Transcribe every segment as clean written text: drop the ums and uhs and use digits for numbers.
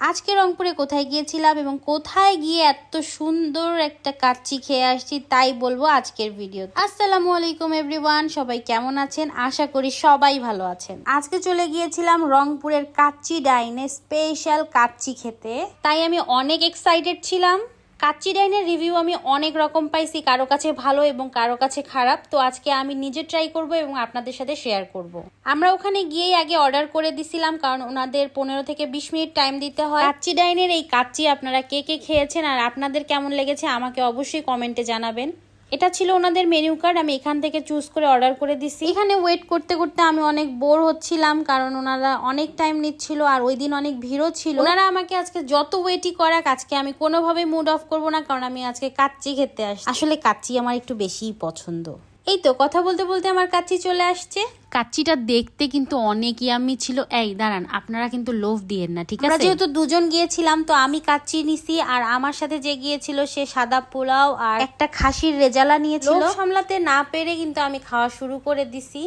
আজকে রংপুরে কোথায় গিয়েছিলাম এবং কোথায় গিয়ে এত সুন্দর একটা কাচ্চি খেয়ে আসছি তাই বলবো আজকের ভিডিও। আসসালামু আলাইকুম এভরিওয়ান, সবাই কেমন আছেন? আশা করি সবাই ভালো আছেন। আজকে চলে গিয়েছিলাম রংপুরের কাচ্চি ডাইনে স্পেশাল কাচ্চি খেতে, তাই আমি অনেক এক্সাইটেড ছিলাম। কাচ্চি ডাইনের রিভিউ আমি অনেক রকম পাইছি, কারো কাছে ভালো এবং কারো কাছে খারাপ। তো আজকে আমি নিজে ট্রাই করব এবং আপনাদের সাথে শেয়ার করব। আমরা ওখানে গিয়েই আগে অর্ডার করে দিছিলাম, কারণ ওনাদের 15 থেকে 20 মিনিট টাইম দিতে হয়। কাচ্চি ডাইনের এই কাচ্চি আপনারা কে কে খেয়েছেন আর আপনাদের কেমন লেগেছে আমাকে অবশ্যই কমেন্টে জানাবেন। এটা ছিল ওনাদের মেনু কার্ড, আমি এখান থেকে চুজ করে অর্ডার করে দিছি। এখানে ওয়েট করতে করতে আমি অনেক বোর হচ্ছিলাম, কারণ ওনারা অনেক টাইম নিচ্ছিল আর ওই দিন অনেক ভিড়ও ছিল। ওনারা আমাকে আজকে যত ওয়েটই করাক, আজকে আমি কোনোভাবেই মুড অফ করবো না, কারণ আমি আজকে কাচ্চি খেতে আসছি। আসলে কাচ্চি আমার একটু বেশিই পছন্দ। এই তো কথা বলতে বলতে আমার কাচ্চি চলে আসছে। কাচ্চিটা দেখতে কিন্তু অনেক ইয়াম্মি ছিল। এই দাঁড়ান, আপনারা কিন্তু লোভ দিয়েন না, ঠিক আছে? আমরা যেহেতু দুজন গিয়েছিলাম তো আমি কাচ্চি নিছি, আর আমার সাথে যে গিয়েছিল সে সাদা পোলাও আর একটা খাসির রেজালা নিয়েছিল। লোভ সামলাতে না পেরে কিন্তু আমি খাওয়া শুরু করে দিছি।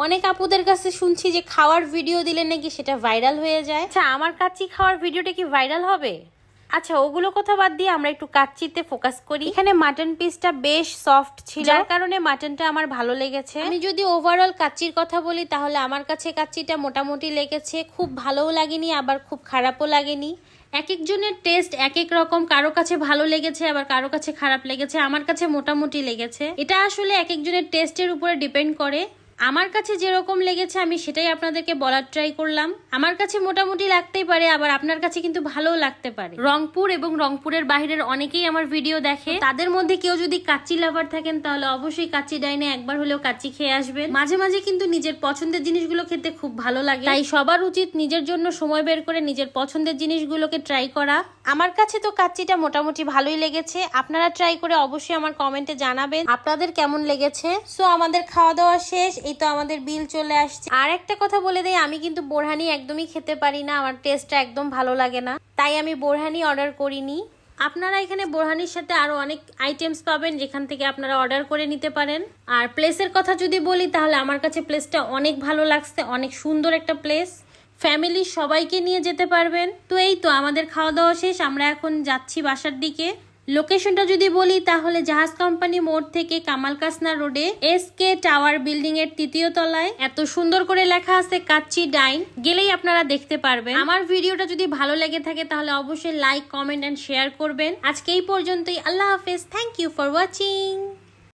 অনেক আপুদের কাছে শুনছি যে খাওয়ার ভিডিও দিলে নাকি সেটা ভাইরাল হয়ে যায়। আচ্ছা, আমার কাচ্চি খাওয়ার ভিডিওটা কি ভাইরাল হবে? আচ্ছা, ওগুলো কথা বাদ দিয়ে আমরা একটু কাচ্চিতে ফোকাস করি। এখানে মাটন পিসটা বেশ সফট ছিল, যার কারণে মাটনটা আমার ভালো লেগেছে। আমি যদি ওভারঅল কাচ্চির কথা বলি তাহলে আমার কাছে কাচ্চিটা মোটামুটি লেগেছে। খুব ভালোও লাগেনি আবার খুব খারাপও লাগেনি। এক একজনের টেস্ট এক এক রকম, কারো কাছে ভালো লেগেছে আবার কারো কাছে খারাপ লেগেছে। আমার কাছে মোটামুটি লেগেছে। এটা আসলে এক একজনের টেস্টের উপরে ডিপেন্ড করে। আমার কাছে যেরকম লেগেছে আমি সেটাই আপনাদেরকে বলার ট্রাই করলাম। আমার কাছে মোটামুটি লাগতেই পারে, আবার আপনার কাছে কিন্তু ভালোও লাগতে পারে। রংপুর এবং রংপুরের বাইরের অনেকেই আমার ভিডিও দেখে, তাদের মধ্যে কেউ যদি কাচ্চি লাভার থাকেন তাহলে অবশ্যই কাচ্চি ডাইনে একবার হলেও কাচ্চি খেয়ে আসবেন। মাঝে মাঝে কিন্তু নিজের পছন্দের জিনিসগুলো খেতে খুব ভালো লাগে, তাই সবার উচিত নিজের জন্য সময় বের করে নিজের পছন্দের জিনিসগুলোকে ট্রাই করা। আমার কাছে তো কাচ্চিটা মোটামুটি ভালোই লেগেছে। আপনারা ট্রাই করে অবশ্যই আমার কমেন্টে জানাবেন আপনাদের কেমন লেগেছে। সো আমাদের খাওয়া দাওয়া শেষ, এই তো আমাদের বিল চলে আসছে। আর একটা কথা বলে দেই, আমি কিন্তু বোরহানি একদমই খেতে পারি না, আমার টেস্টটা একদম ভালো লাগে না, তাই আমি বোরহানি অর্ডার করিনি। আপনারা এখানে বোরহানির সাথে আরো অনেক আইটেমস পাবেন যেখান থেকে আপনারা অর্ডার করে নিতে পারেন। আর প্লেসের কথা যদি বলি তাহলে আমার কাছে প্লেসটা অনেক ভালো লাগছে, অনেক সুন্দর একটা প্লেস। ফ্যামিলির সবাইকে নিয়ে যেতে পারবেন। তো এই তো আমাদের খাওয়া দাওয়া শেষ, আমরা এখন যাচ্ছি বাসার দিকে। লোকেশনটা যদি বলি তাহলে জাহাজ কোম্পানি মোড় থেকে কামাল কাসনা রোডে এসকে টাওয়ার বিল্ডিং এর 3য় তলায়। এত সুন্দর করে লেখা আছে কাচ্চি ডাইন, গেলেই আপনারা দেখতে পারবেন। আমার ভিডিওটা যদি ভালো লেগে থাকে তাহলে অবশ্যই লাইক, কমেন্ট এন্ড শেয়ার করবেন। আজকে এই পর্যন্তই। আল্লাহ হাফেজ। Thank you for watching.